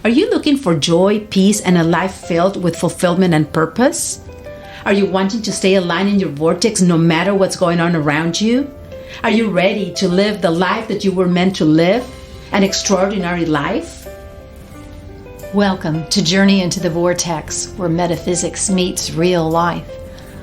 Are you looking for joy, peace, and a life filled with fulfillment and purpose? Are you wanting to stay aligned in your vortex no matter what's going on around you? Are you ready to live the life that you were meant to live? An extraordinary life? Welcome to Journey into the Vortex, where metaphysics meets real life.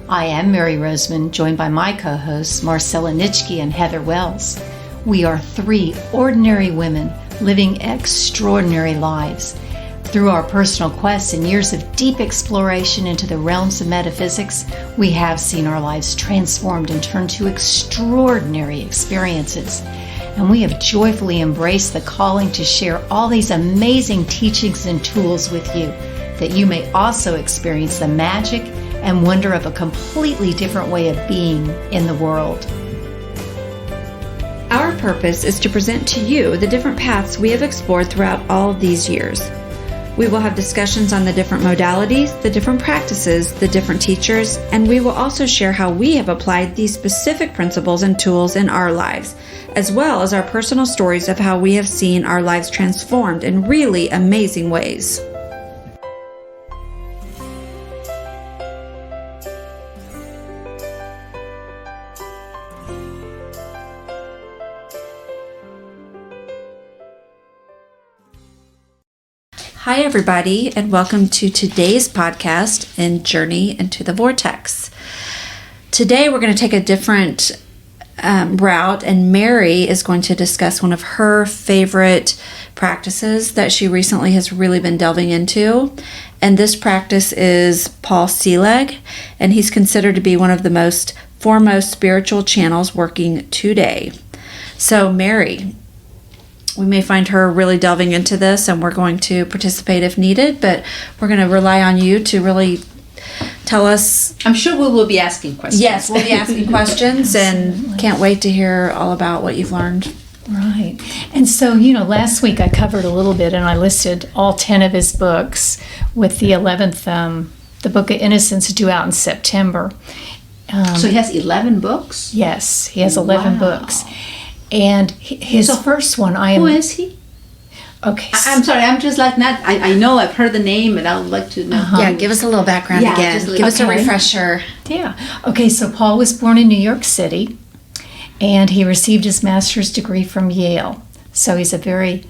I am Mary Roseman, joined by my co-hosts Marcella Nitschke and Heather Wells. We are three ordinary women living extraordinary lives. Through our personal quests and years of deep exploration into the realms of metaphysics, we have seen our lives transformed and turned to extraordinary experiences. And we have joyfully embraced the calling to share all these amazing teachings and tools with you, that you may also experience the magic and wonder of a completely different way of being in the world. Our purpose is to present to you the different paths we have explored throughout all of these years. We will have discussions on the different modalities, the different practices, the different teachers, and we will also share how we have applied these specific principles and tools in our lives, as well as our personal stories of how we have seen our lives transformed in really amazing ways. Hi, everybody, and welcome to today's podcast in Journey into the Vortex. Today, we're going to take a different route, and Mary is going to discuss one of her favorite practices that she recently has really been delving into. And this practice is Paul Selig, and he's considered to be one of the most foremost spiritual channels working today. So, Mary, we may find her really delving into this, and we're going to participate if needed, but we're going to rely on you to really tell us. I'm sure we will be asking questions. Yes, we'll be asking questions, and can't wait to hear all about what you've learned. Right. And so, last week I covered a little bit, and I listed all 10 of his books, with the 11th, the Book of Innocence, due out in September. So he has 11 books? Yes, he has 11 books. And his first one, Who is he? Okay. I'm sorry, I'm just like not. I know I've heard the name, and I would like to know. Yeah, give us a little background again. Give us a refresher. Yeah. Okay, so Paul was born in New York City, and he received his master's degree from Yale. So he's a very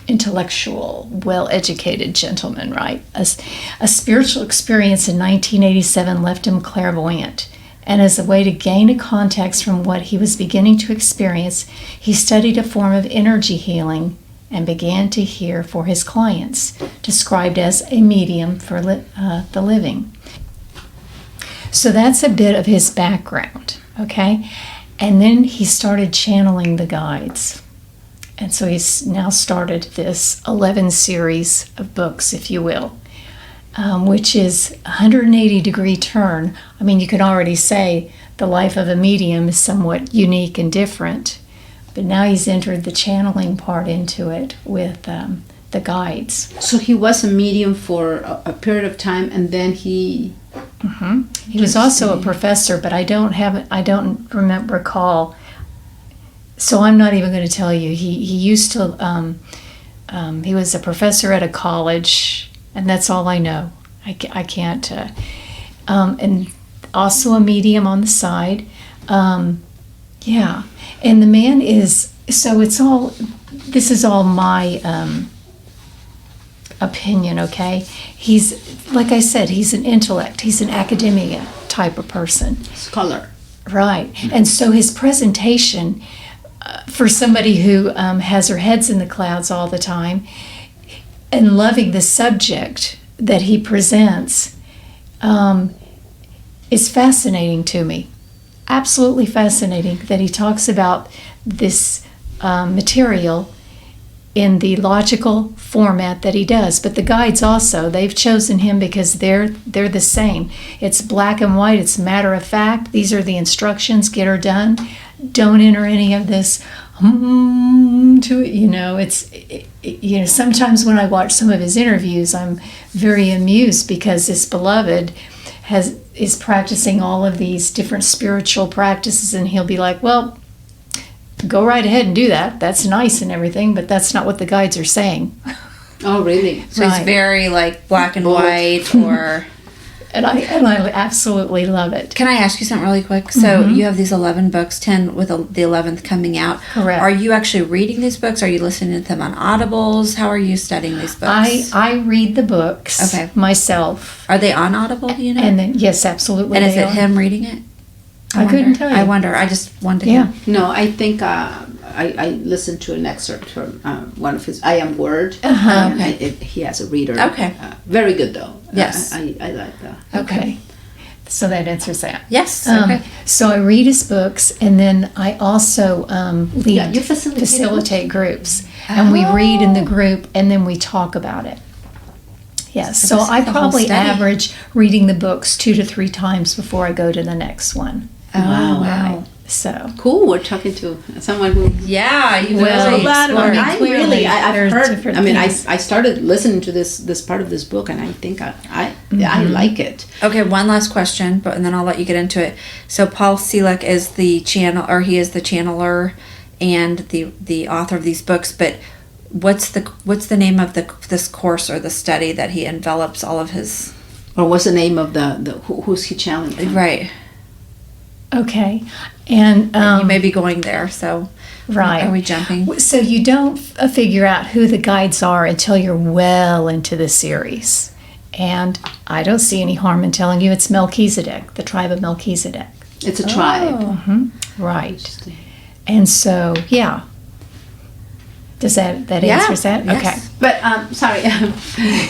intellectual, well-educated gentleman, right? A spiritual experience in 1987 left him clairvoyant. And as a way to gain a context from what he was beginning to experience, he studied a form of energy healing and began to hear for his clients, described as a medium for the living. So that's a bit of his background, okay? And then he started channeling the guides. And so he's now started this 11 series of books, if you will. Which is a 180-degree turn. I mean, you can already say the life of a medium is somewhat unique and different, but now he's entered the channeling part into it with the guides. So he was a medium for a period of time, and then he... Mm-hmm. He was also a professor, but I don't recall. So I'm not even going to tell you. He used to... he was a professor at a college. And that's all I know. I can't. And also a medium on the side. Yeah. And the man is, so this is all my opinion, okay? He's, like I said, he's an intellect. He's an academia type of person. Scholar. Right. And so his presentation, for somebody who has her heads in the clouds all the time, and loving the subject that he presents is fascinating to me. Absolutely fascinating that he talks about this material in the logical format that he does. But the guides also, they've chosen him because they're the same. It's black and white. It's matter of fact. These are the instructions. Get her done. Don't enter any of this to it. Sometimes when I watch some of his interviews, I'm very amused because his beloved is practicing all of these different spiritual practices, and he'll be like, well, go right ahead and do that. That's nice and everything, but that's not what the guides are saying. Oh, really? So he's Right. very like black and Bold. white or... And I absolutely love it. Can I ask you something really quick? So you have these 11 books, 10 with the 11th coming out. Correct. Are you actually reading these books? Are you listening to them on Audibles? How are you studying these books? I read the books Okay. myself. Are they on Audible, do you know? And then, yes, absolutely. And is they it are. him reading it? I couldn't wonder. tell you. I wonder. I just wanted to Yeah. hear. No, I think I listened to an excerpt from one of his I Am Word. Okay. He has a reader. Okay. Very good, though. Yes. I like that. Okay. So that answers that. Yes. Um, Okay. So I read his books, and then I also lead Yeah, you facilitate groups, and we read in the Oh. group, and then we talk about it. Yes. So So this is I the whole probably study. average reading the books 2 to 3 times before I go to the next one. Oh, Right. So. Cool. We're talking to someone who. Yeah, you Well, really But explored. I clearly really, I've there's heard. different I mean, things. I started listening to this part of this book, and I think I like it. Okay, one last question, and then I'll let you get into it. So Paul Selig is the channel, or he is the channeler and the author of these books. But what's the name of this course or the study that he envelops all of his? Or what's the name of who's he channeling? Right. Okay. And You may be going there. So right. Are we jumping? So you don't figure out who the guides are until you're well into the series. And I don't see any harm in telling you it's Melchizedek, the tribe of Melchizedek. It's a tribe. Oh. Right. And so, yeah. Does that Yeah, answers that? yes. Okay. But sorry,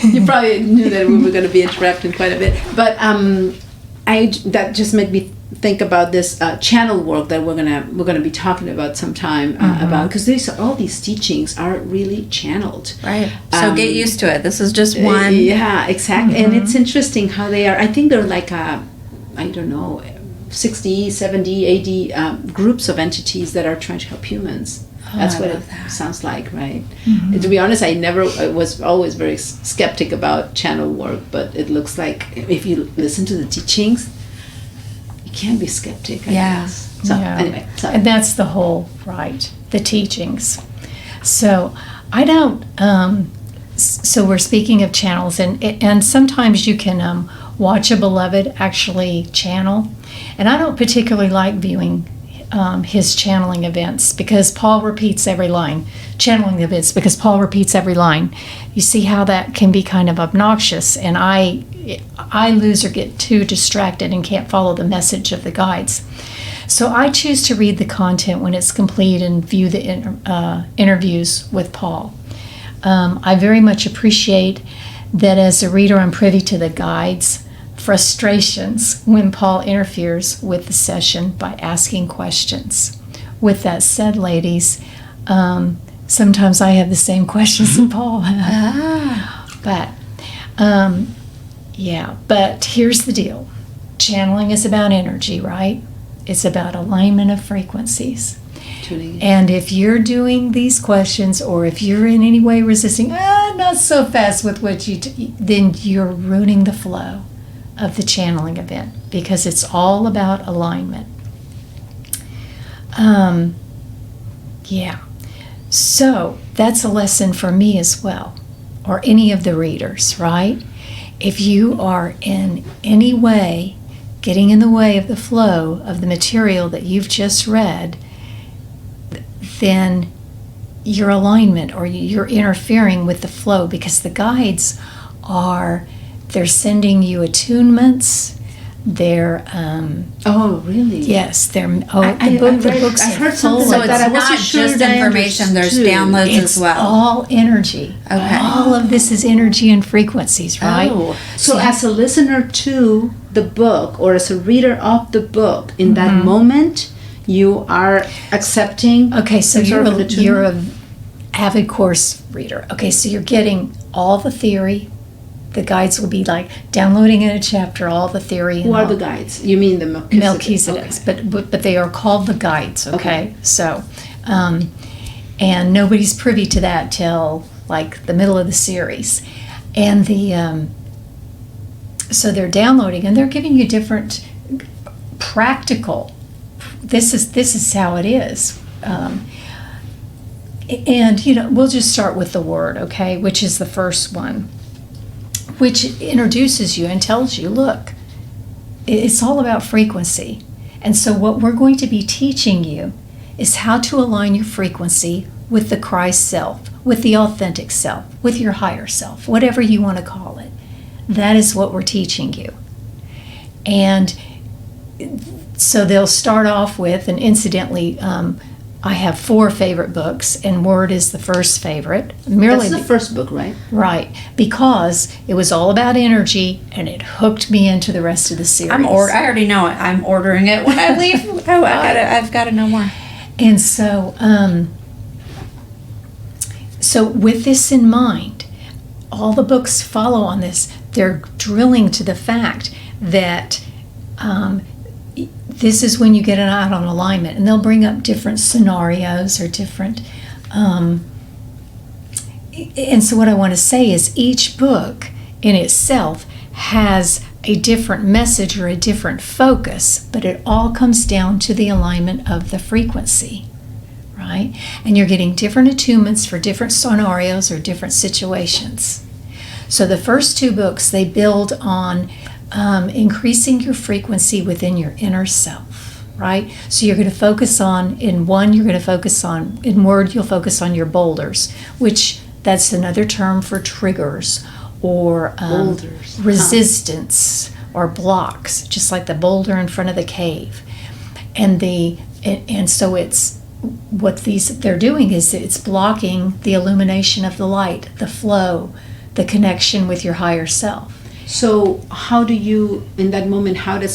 you probably knew that we were going to be interrupting quite a bit. But that just made me think about this channel work that we're gonna be talking about sometime about, because all these teachings are really channeled. Right. So get used to it. This is just one. Yeah, exactly. And it's interesting how they are. I think they're like I don't know, 60, 70, 80 groups of entities that are trying to help humans. That's I what love it that. sounds like, right? And to be honest, I was always very skeptic about channel work, but it looks like if you listen to the teachings, you can't be skeptic, I guess. So Yeah. anyway, sorry. And that's the whole, right, the teachings. So I don't, so we're speaking of channels, and sometimes you can watch a beloved actually channel. And I don't particularly like viewing his channeling events because Paul repeats every line. Channeling events because Paul repeats every line. You see how that can be kind of obnoxious, and I lose or get too distracted and can't follow the message of the guides. So I choose to read the content when it's complete and view the interviews with Paul. I very much appreciate that as a reader I'm privy to the guides' frustrations when Paul interferes with the session by asking questions. With that said, ladies, sometimes I have the same questions that Paul has. But, yeah, but here's the deal. Channeling is about energy, right? It's about alignment of frequencies. Tuning in. And if you're doing these questions, or if you're in any way resisting, not so fast with what then you're ruining the flow of the channeling event, because it's all about alignment. Yeah. So that's a lesson for me as well, or any of the readers, right? If you are in any way getting in the way of the flow of the material that you've just read, then your alignment, or you're interfering with the flow, because the guides they're sending you attunements. They're Oh, really? yes, they're I the books I are heard full something So like of it's that. I not wasn't sure just that I information, there's understood. downloads it's as well. all energy. Okay. All of this is energy and frequencies, right? Oh, so as a listener to the book, or as a reader of the book, in that moment, you are accepting. Okay, so some sort of an you're attunement? a avid course reader. Okay, so you're getting all the theory. The guides will be like downloading in a chapter all the theory. Who and are all the guides? You mean the Melchizedek's, Okay. but they are called the guides. Okay, Okay. so and nobody's privy to that till like the middle of the series, and so they're downloading and they're giving you different practical. This is how it is. And, we'll just start with the word, okay, which is the first one, which introduces you and tells you, look, it's all about frequency. And so what we're going to be teaching you is how to align your frequency with the Christ self, with the authentic self, with your higher self, whatever you want to call it. That is what we're teaching you. And so they'll start off with, and incidentally, I have 4 favorite books, and Word is the first favorite. That's the first book, right? Right, because it was all about energy, and it hooked me into the rest of the series. I already know it. I'm ordering it when I leave. I've got to know more. And so, so with this in mind, all the books follow on this. They're drilling to the fact that this is when you get it out on alignment, and they'll bring up different scenarios or different. And so, what I want to say is, each book in itself has a different message or a different focus, but it all comes down to the alignment of the frequency, right? And you're getting different attunements for different scenarios or different situations. So the first 2 books, they build on increasing your frequency within your inner self, right? So you're going to focus on, in Word, you'll focus on your boulders, which that's another term for triggers or resistance or blocks, just like the boulder in front of the cave. And so it's what they're doing is it's blocking the illumination of the light, the flow, the connection with your higher self. So how do you, in that moment, how do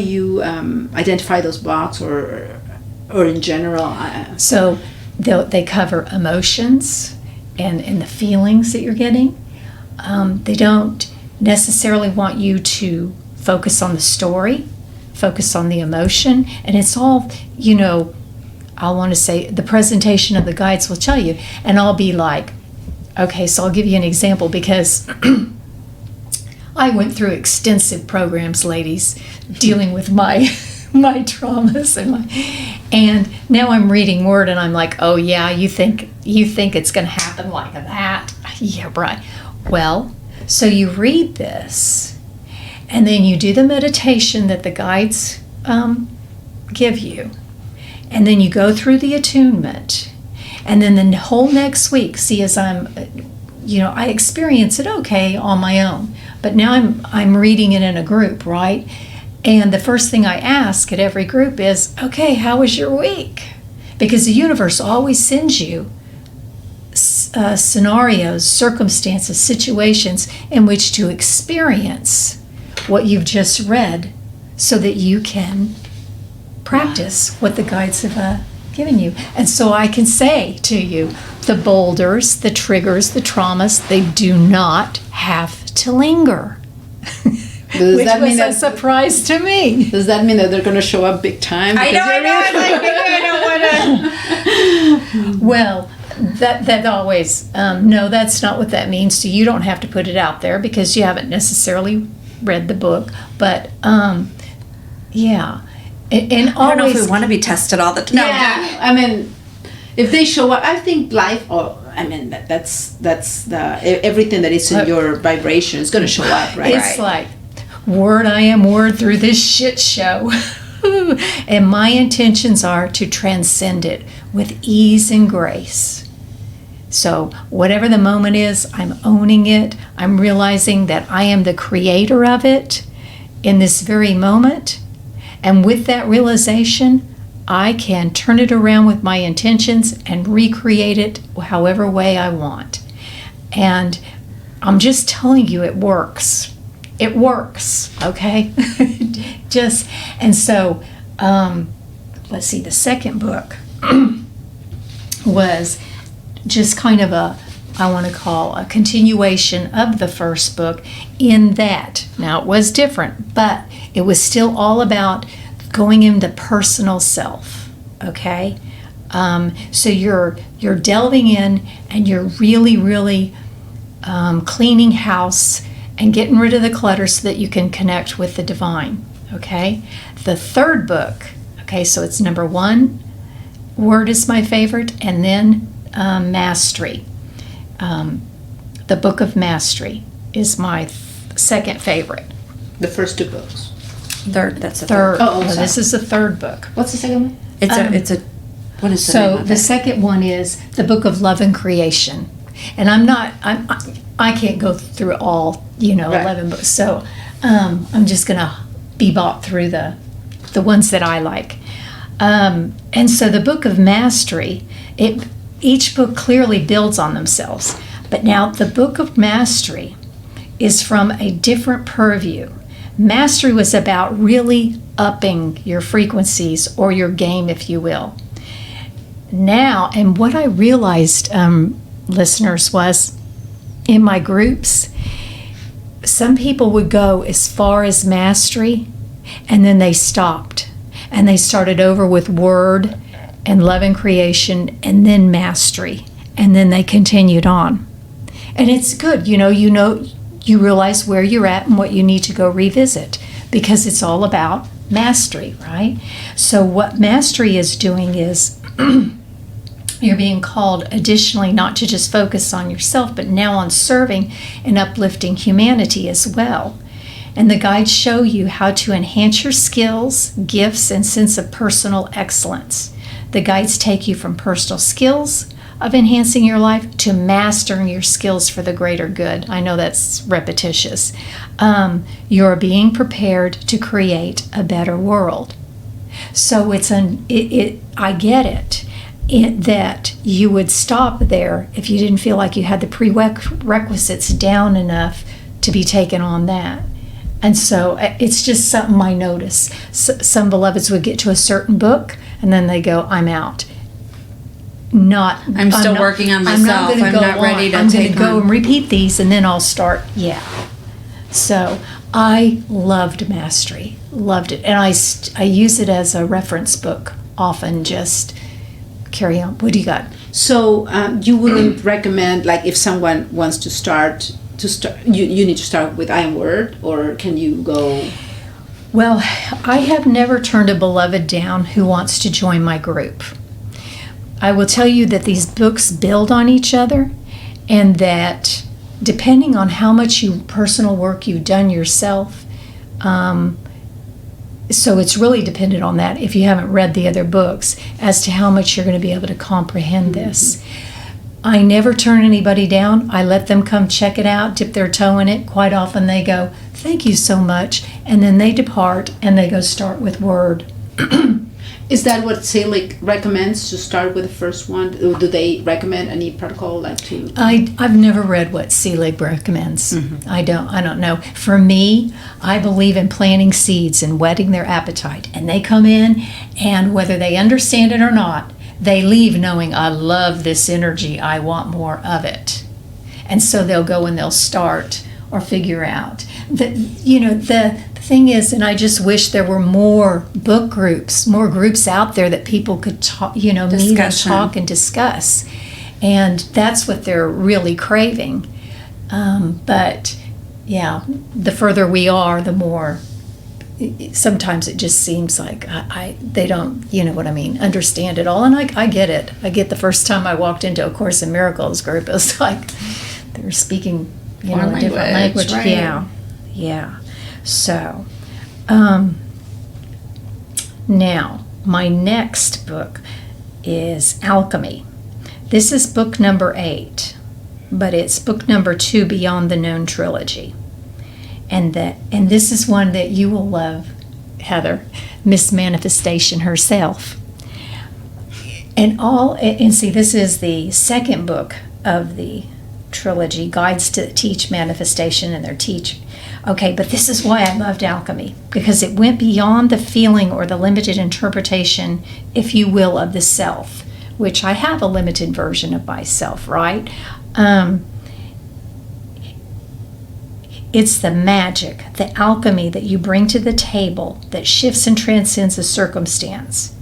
you identify those blocks or in general? So they cover emotions and the feelings that you're getting. They don't necessarily want you to focus on the story, focus on the emotion, and it's all, I want to say the presentation of the guides will tell you, and I'll be like, okay, so I'll give you an example because I went through extensive programs, ladies, dealing with my traumas and now I'm reading Word and I'm like, oh yeah, you think it's going to happen like that? Yeah, right. Well, so you read this and then you do the meditation that the guides give you, and then you go through the attunement. And then the whole next week, see, as I experience it okay on my own, but now I'm reading it in a group, right? And the first thing I ask at every group is, okay, how was your week? Because the universe always sends you scenarios, circumstances, situations in which to experience what you've just read so that you can practice what the guides have given you. And so I can say to you, the boulders, the triggers, the traumas, they do not have to linger. Which was a surprise to me. Does that mean that they're going to show up big time? I know. I don't want to. Well, that always, no, that's not what that means. So you don't have to put it out there because you haven't necessarily read the book. But, yeah. And I don't know if we want to be tested all the time. Yeah, I mean, if they show up, I think life. That's the everything that is in your vibration is going to show up, right? It's like, Word, I am Word through this shit show, and my intentions are to transcend it with ease and grace. So whatever the moment is, I'm owning it. I'm realizing that I am the creator of it in this very moment. And with that realization, I can turn it around with my intentions and recreate it however way I want. And I'm just telling you, it works. It works, okay? And so, let's see, the second book was just kind of I want to call a continuation of the first book in that. Now, it was different, but it was still all about going into personal self, okay? So you're delving in and you're really, really cleaning house and getting rid of the clutter so that you can connect with the divine, okay? The third book, okay, so it's number 1, Word is my favorite, and then Mastery. The Book of Mastery is my second favorite. The first 2 books. Third. That's the Third. third. Oh, sorry. This is the third book. What's the second one? It's a. What is the So name of the it? second one is the Book of Love and Creation, and I can't go through all Right. 11 books. So I'm just gonna bebop through the ones that I like. And so the Book of Mastery, each book clearly builds on themselves, but now the Book of Mastery is from a different purview. Mastery was about really upping your frequencies or your game, if you will. Now, and what I realized, listeners, was in my groups, some people would go as far as Mastery, and then they stopped, and they started over with Word and Love and Creation, and then Mastery, and then they continued on. And it's good, you realize where you're at and what you need to go revisit, because it's all about mastery, right? So what mastery is doing is you're being called additionally not to just focus on yourself, but now on serving and uplifting humanity as well. And the guides show you how to enhance your skills, gifts, and sense of personal excellence. The guides take you from personal skills of enhancing your life to mastering your skills for the greater good. I know that's repetitious. You're being prepared to create a better world. So I get it, that you would stop there if you didn't feel like you had the prerequisites down enough to be taken on that. And so it's just something I notice. Some beloveds would get to a certain book and then they go, I'm out. I'm still working on myself. I'm not ready to I'm take going to go on. and repeat these, and then I'll start. Yeah. So I loved Mastery, loved it, and I use it as a reference book often. Just carry on. What do you got? So you wouldn't recommend, like, if someone wants to start, you need to start with I Am Word, or can you go? Well, I have never turned a beloved down who wants to join my group. I will tell you that these books build on each other, and that depending on how much personal work you've done yourself, so it's really dependent on that, if you haven't read the other books, as to how much you're going to be able to comprehend this. I never turn anybody down. I let them come check it out, dip their toe in it. Quite often they go, thank you so much, and then they depart and they go start with Word. Is that what Selig recommends, to start with the first one? Do they recommend any protocol, like to? I've never read what Selig recommends. I don't know. For me, I believe in planting seeds and whetting their appetite. And they come in, and whether they understand it or not, they leave knowing, I love this energy, I want more of it. And so they'll go and they'll start or figure out. The thing is, and I just wish there were more book groups, more groups out there that people could talk, meet and talk and discuss. And that's what they're really craving. But yeah, the further we are, the more, sometimes it just seems like they don't, understand it all. And I get it. I get the first time I walked into a Course in Miracles group, it was like they're speaking, a different language. Right. Yeah. So, now my next book is Alchemy. This is book number 8, but it's book number 2 beyond the known trilogy. And this is one that you will love, Heather, Miss Manifestation herself. And see, this is the second book of the trilogy, Guides to Teach Manifestation and Their Teach. Okay, but this is why I loved Alchemy, because it went beyond the feeling or the limited interpretation, if you will, of the self, which I have a limited version of myself, right? It's the magic, the alchemy that you bring to the table that shifts and transcends a circumstance.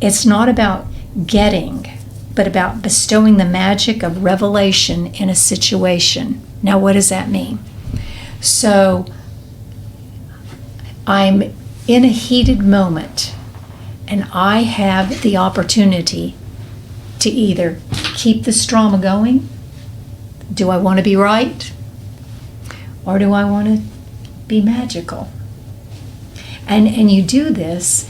It's not about getting, but about bestowing the magic of revelation in a situation. Now, what does that mean? So, I'm in a heated moment, And I have the opportunity to either keep this drama going. Do I want to be right? Or do I want to be magical? And you do this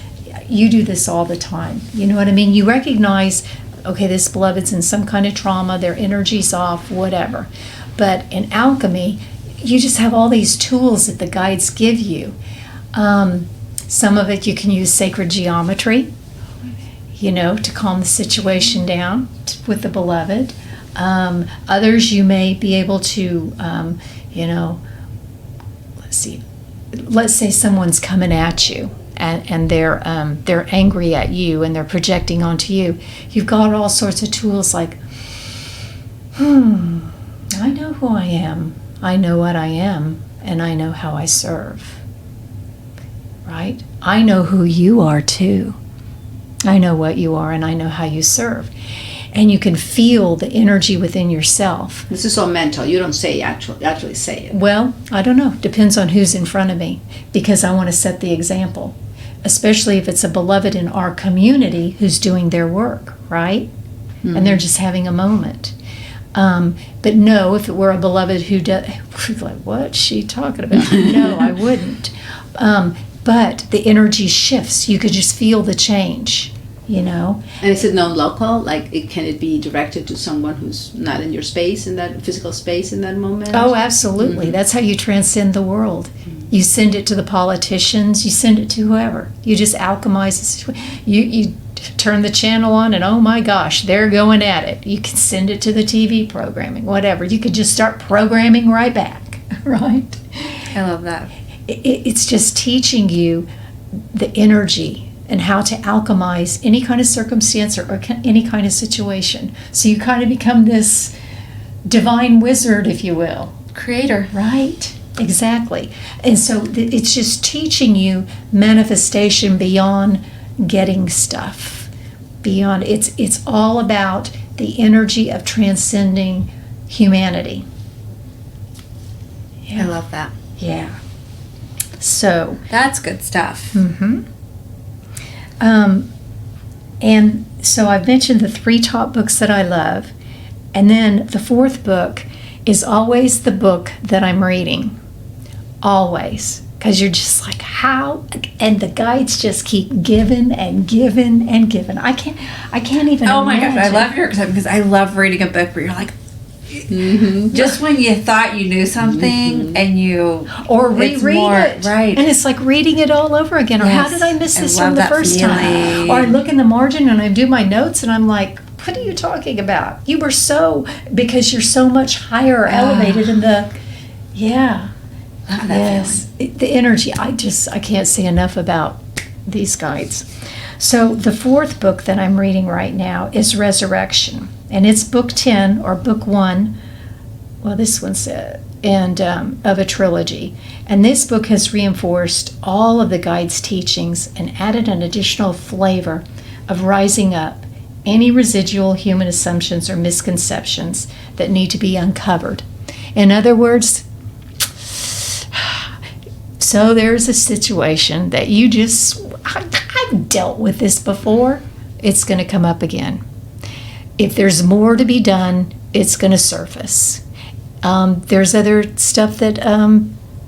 all the time. You know what I mean? You recognize, okay, this beloved's in some kind of trauma, their energy's off, whatever. But in alchemy, you just have all these tools that the guides give you. Some of it you can use sacred geometry, to calm the situation down with the beloved. Others you may be able to, let's say someone's coming at you and they're angry at you and they're projecting onto you. You've got all sorts of tools like, I know who I am, I know what I am, and I know how I serve. Right? I know who you are too. I know what you are and I know how you serve. And you can feel the energy within yourself. This is all mental. You don't actually say it. Well, I don't know. Depends on who's in front of me, because I want to set the example, especially if it's a beloved in our community who's doing their work, right? Mm-hmm. And they're just having a moment. But no, if it were a beloved who does, like, what's she talking about? No, I wouldn't. But the energy shifts. You could just feel the change, And is it non-local? Like, can it be directed to someone who's not in your space, in that physical space in that moment? Oh, absolutely. Mm-hmm. That's how you transcend the world. Mm-hmm. You send it to the politicians. You send it to whoever. You just alchemize the situation. You turn the channel on and, oh my gosh, they're going at it. You can send it to the TV programming, whatever. You could just start programming right back, right? I love that. It's just teaching you the energy and how to alchemize any kind of circumstance or any kind of situation. So you kind of become this divine wizard, if you will. Creator. Right, exactly. And so it's just teaching you manifestation beyond getting stuff. Beyond, it's all about the energy of transcending humanity. Yeah. I love that. Yeah. So that's good stuff. Mm-hmm. And so I've mentioned the 3 top books that I love, and then the 4th book is always the book that I'm reading, always, because you're just like, how? And the guides just keep giving and giving and giving. I can't even. Oh my imagine. gosh, I love your excitement because I love reading a book where you're like. Mm-hmm. Just when you thought you knew something and you or reread it, right? And it's like reading it all over again. Or yes. how did I miss this I from the that first feeling. time? Or I look in the margin and I do my notes and I'm like, what are you talking about? You were because you're so much higher elevated in the, yeah, love that feeling. The energy. I can't say enough about these guides. So the 4th book that I'm reading right now is Resurrection. And it's book 10 or book 1. Well, this one's of a trilogy. And this book has reinforced all of the guide's teachings and added an additional flavor of rising up any residual human assumptions or misconceptions that need to be uncovered. In other words, so there's a situation that I've dealt with this before. It's going to come up again. If there's more to be done, it's going to surface. There's other stuff that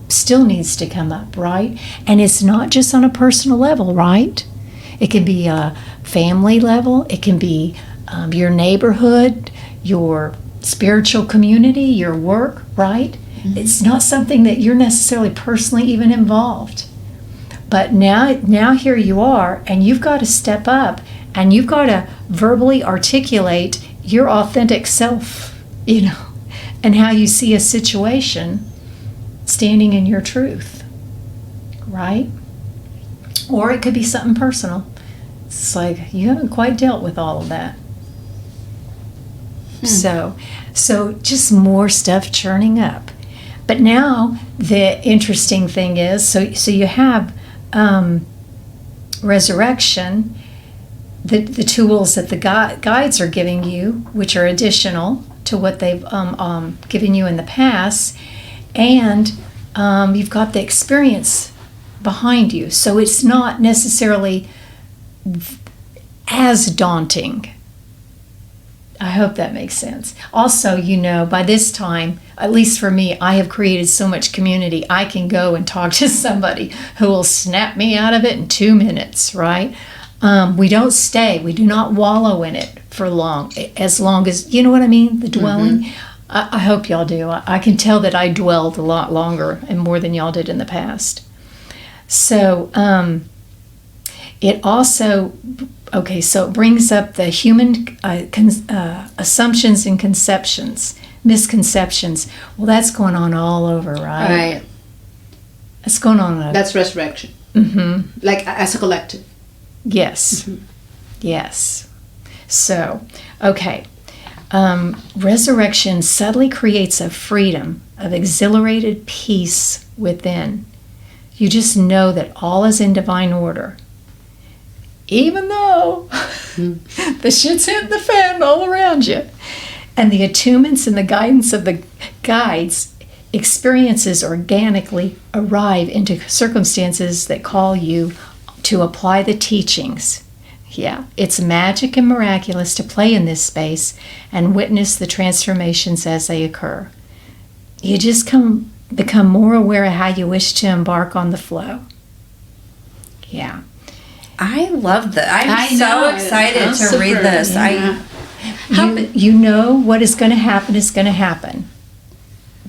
still needs to come up, right? And it's not just on a personal level, right? It can be a family level. It can be your neighborhood, your spiritual community, your work, right? Mm-hmm. It's not something that you're necessarily personally even involved. But now here you are, and you've got to step up, and you've got to verbally articulate your authentic self, and how you see a situation standing in your truth, right? Or it could be something personal. It's like you haven't quite dealt with all of that. So just more stuff churning up. But now the interesting thing is, so you have resurrection, the tools that the guides are giving you, which are additional to what they've given you in the past, and you've got the experience behind you. So it's not necessarily as daunting. I hope that makes sense. Also, by this time, at least for me, I have created so much community. I can go and talk to somebody who will snap me out of it in 2 minutes, right? We don't stay. We do not wallow in it for long. As long as, you know what I mean? The dwelling. I hope y'all do. I can tell that I dwelled a lot longer and more than y'all did in the past. So, it also... Okay, so it brings up the human assumptions and misconceptions. Well, that's going on all over, right? Right. It's going on. That's resurrection. Like as a collective. Yes. Yes. So, okay. Resurrection subtly creates a freedom of exhilarated peace within. You just know that all is in divine order. Even though the shit's hitting the fan all around you. And the attunements and the guidance of the guides, experiences organically arrive into circumstances that call you to apply the teachings. Yeah, it's magic and miraculous to play in this space and witness the transformations as they occur. You just become more aware of how you wish to embark on the flow. Yeah. I love that. I'm so excited to read this. Yeah. You know what is going to happen is going to happen.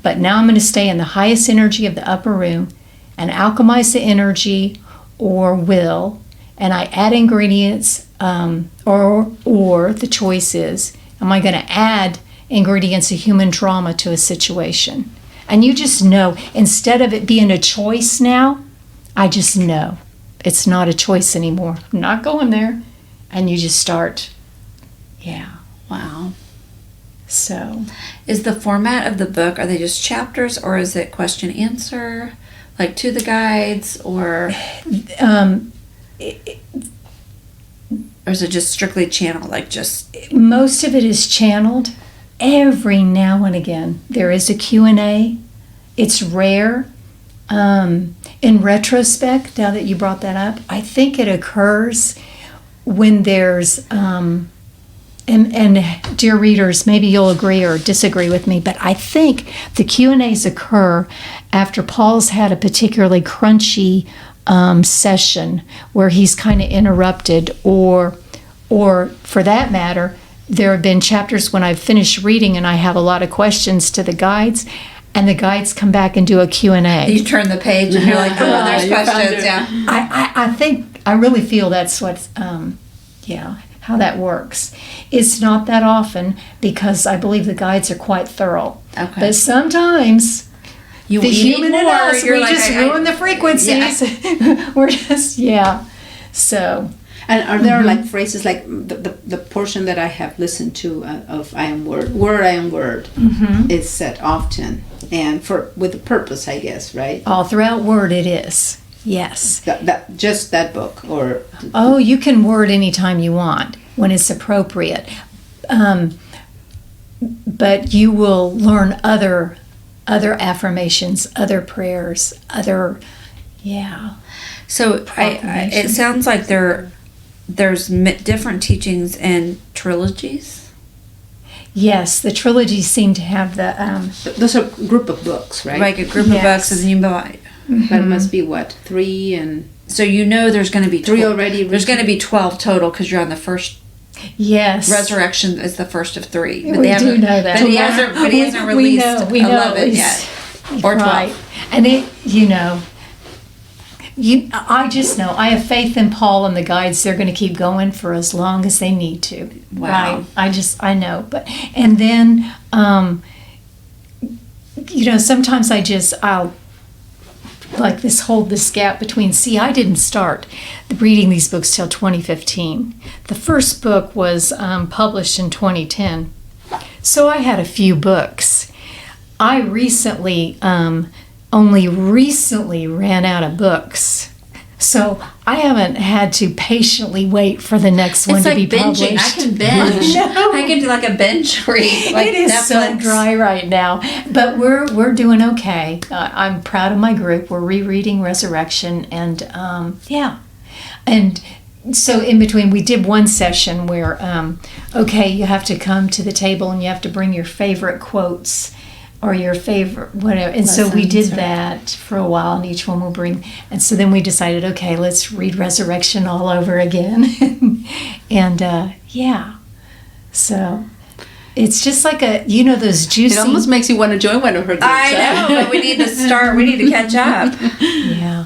But now I'm going to stay in the highest energy of the upper room and alchemize the energy or will, and I add ingredients, or the choice is, am I going to add ingredients of human drama to a situation? And you just know, instead of it being a choice now, I just know. It's not a choice anymore. I'm not going there. And you just start. Yeah. Wow. So. Is the format of the book, are they just chapters or is it question answer? Like to the guides or is it just strictly channeled? Most of it is channeled. Every now and again there is a Q&A. It's rare. In retrospect, now that you brought that up, I think it occurs when there's, and dear readers, maybe you'll agree or disagree with me, but I think the Q&As occur after Paul's had a particularly crunchy session where he's kind of interrupted, or for that matter, there have been chapters when I've finished reading and I have a lot of questions to the guides, and the guides come back and do a Q&A. You turn the page and you're like, oh, there's questions. Yeah. I really feel that's what, how that works. It's not that often because I believe the guides are quite thorough. Okay. But sometimes the human in us, we just ruin the frequencies. Yeah. We're just, So. And are there like phrases like the portion that I have listened to of I am word, I am word is said often and with a purpose, I guess, right? All throughout word it is. Yes. That book or you can word anytime you want when it's appropriate. But you will learn other affirmations, other prayers, So it sounds like there's different teachings and trilogies. Yes, the trilogies seem to have the. Those are a group of books, right? Like a group of books, and then you buy. But it must be 3 and. So there's going to be 3 already. There's going to be 12 total because you're on the first. Yes. Resurrection is the first of 3. But we do know that. But he hasn't released 11 yet, or 12. Right. And I just know. I have faith in Paul and the guides. They're going to keep going for as long as they need to. Wow. Right? I know. And then, sometimes I'll like hold this gap between. See, I didn't start reading these books till 2015. The first book was published in 2010. So I had a few books. I only recently ran out of books. So I haven't had to patiently wait for the next one to be published. I can binge. No. I can do like a binge read. Like it is Netflix. So dry right now. But we're doing okay. I'm proud of my group. We're rereading Resurrection and And so in between, we did one session where, okay, you have to come to the table and you have to bring your favorite quotes or your favorite whatever. And so we did that for a while, and each one will bring. And so then we decided, okay, let's read Resurrection all over again. And yeah, so it's just like those juicy. It almost makes you want to join one of her groups. I know, but we need to start. We need to catch up. Yeah.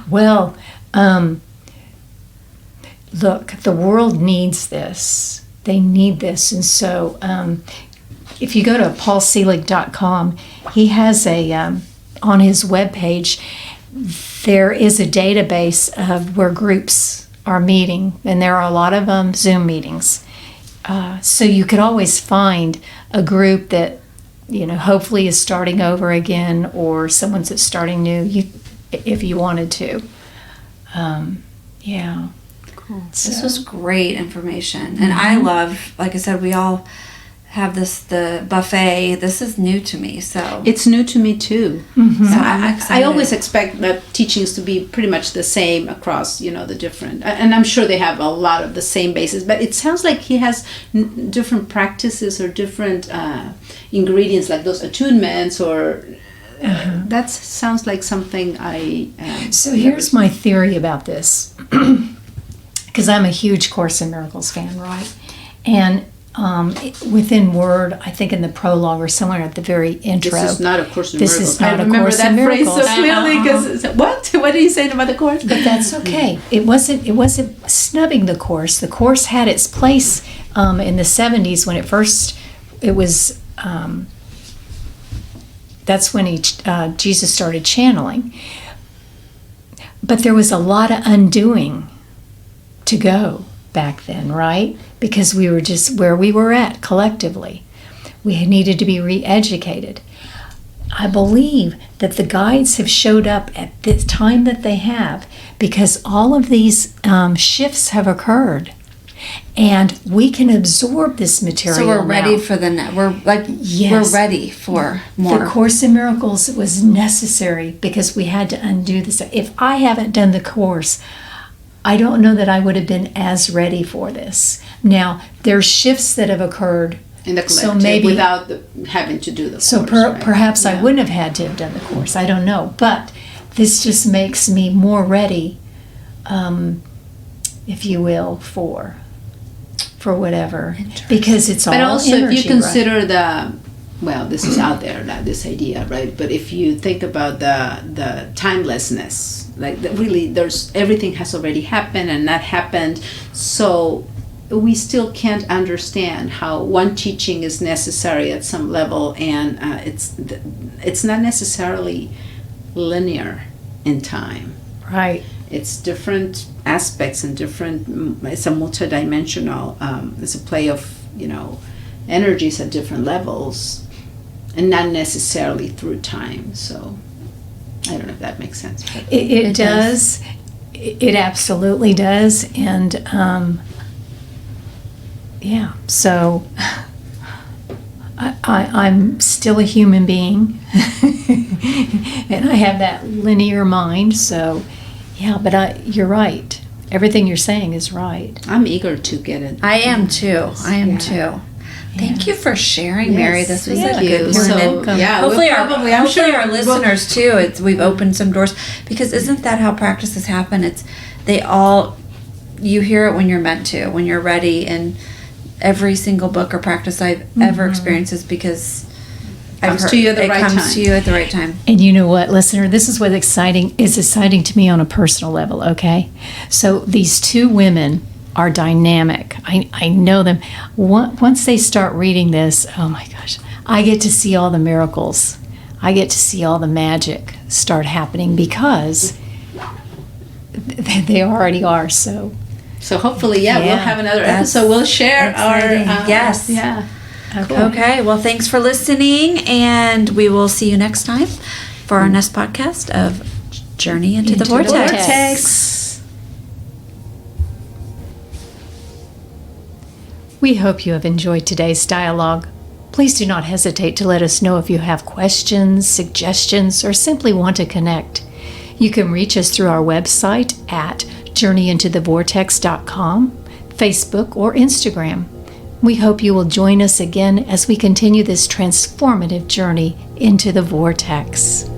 Well, look, the world needs this. They need this. And so if you go to paulselig.com, he has on his webpage, there is a database of where groups are meeting, and there are a lot of Zoom meetings. So you could always find a group that, hopefully is starting over again, or someone's that's starting new, if you wanted to. Yeah. Cool. This was great information. And I love, like I said, we all have the buffet. This is new to me, so. It's new to me too. Mm-hmm. So I'm excited. I always expect the teachings to be pretty much the same across, the different, and I'm sure they have a lot of the same bases, but it sounds like he has different practices or different ingredients, like those attunements or that sounds like something So here's my theory about this, because I'm a huge Course in Miracles fan, right? And within Word, I think in the prologue or somewhere at the very intro. This is not a Course in This Miracles. is not I a remember Course that in phrase Miracles. so clearly because what are you saying about the Course? But that's okay. It wasn't snubbing the Course. The Course had its place in the 70s when it was. That's when Jesus started channeling. But there was a lot of undoing to go back then, right? Because we were just where we were at collectively. We needed to be re-educated. I believe that the guides have showed up at the time that they have because all of these shifts have occurred. And we can absorb this material. So we're ready now. for we're ready for more. The Course in Miracles was necessary because we had to undo this. If I haven't done the Course, I don't know that I would have been as ready for this. Now, there's shifts that have occurred In the collective, so maybe, without having to do the so Course. Right? Perhaps I Yeah. wouldn't have had to have done the Course. I don't know. But this just makes me more ready, if you will, for whatever. Because it's all But also, energy, if you consider right? this is out there, this idea, right? But if you think about the timelessness, like really, everything has already happened and not happened, so we still can't understand how one teaching is necessary at some level, and it's not necessarily linear in time. Right. It's different aspects and it's a multidimensional, it's a play of, energies at different levels and not necessarily through time. So I don't know if that makes sense. It does. It absolutely does. And yeah, so I'm still a human being and I have that linear mind. So yeah, but you're right. Everything you're saying is right. I'm eager to get it. I am too. Thank you for sharing, Mary. This was a good one. So, hopefully I'm sure our listeners too. We've opened some doors, because isn't that how practices happen? You hear it when you're meant to, when you're ready. And every single book or practice I've ever experienced is because it comes to you at the right time. And you know what, listener? This is what's exciting to me on a personal level, okay? So these two women are dynamic. I know them. Once they start reading this, oh my gosh, I get to see all the miracles. I get to see all the magic start happening because they already are. So hopefully, we'll have another episode. We'll share exciting. our yes. Yeah. Okay. Well, thanks for listening, and we will see you next time for our next podcast of Journey into the Vortex. We hope you have enjoyed today's dialogue. Please do not hesitate to let us know if you have questions, suggestions, or simply want to connect. You can reach us through our website at journeyintothevortex.com, Facebook, or Instagram. We hope you will join us again as we continue this transformative journey into the vortex.